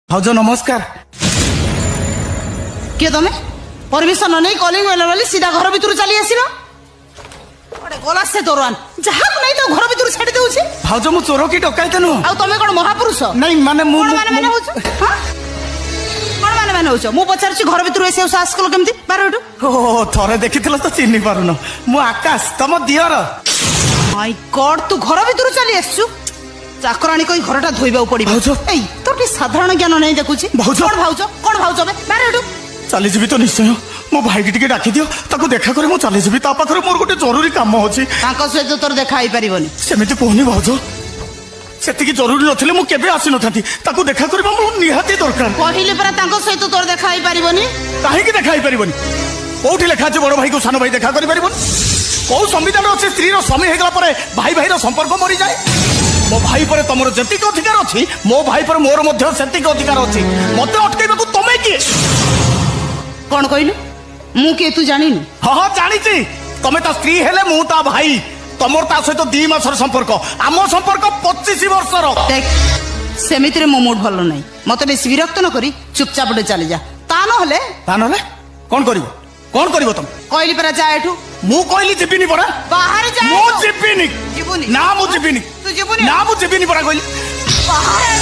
भाउज नमस्कार। किए तुम परमिशन नहीं कॉलिंग बेल वाली सीधा घर भीतर चली आसिल गला से दौरान जहाँ नहीं तो घर भीतर छाड़ी दउछि। भाउज मु चोर की डकायत नु आ तुम कोन महापुरुष नहीं माने मु माने होछ हां कोन माने होछ मु पचारछि घर भीतर एसे साहस कल केमती बारटू ओ थरे देखिथिल तो चिन्नी पारुन मु आकाश तम दियर। माय गॉड तू घर भीतर चली आसछु चाकराणी कोई घरटा धोइबा पड़ी। भाउज एई तोर साधारण ज्ञान नहीं देखुछि। भाउज कोन भाउज बे बारटू चली जीवी तो निश्चय मो भाई की टिके डाकी दियो ताको देखा करे मु चली जीवी ता पाखरे मोर गोटे जरूरी काम होछि तांको सहित तोर देखा आइ परिबनी सेमिति कोहनी भाउज सेतिकी जरूरी नथिले मु केबे आसी नथांती ताको देखा करबा मु निहाती दरकार पहिले पर तांको सहित तोर देखा आइ परिबनी काहे की देखा आइ परिबनी कोठी लेखा अछि बड़ भाई को सानो भाई देखा करि परिबनी को संविधान अछि स्त्री रो स्वामी हेगला परे भाई भाई रो संपर्क मरि जाय मो भाई पर तमरो जतिक अधिकार अछि मो भाई पर मोर मध्य सेतिक अधिकार अछि मते अटकेबा को तमे की कौन कहलु मु के तू जानिनु। हाँ जानी तमे ता स्त्री हेले मु ता भाई तमर ता सहित 2 मासर संपर्क आम संपर्क 25 वर्षर। देख सेमिति रे मो मूड भलो नहीं मते बेसी विरक्त न करी चुपचाप डे चली जा ता न हले कौन करिवो तुम कहली परा जा एठू मु कहली जिबिनी परा बाहर जा मु जिबिनी जीवनी ना मु जिबिनी तू जीवनी ना मु जिबिनी परा कहली बाहर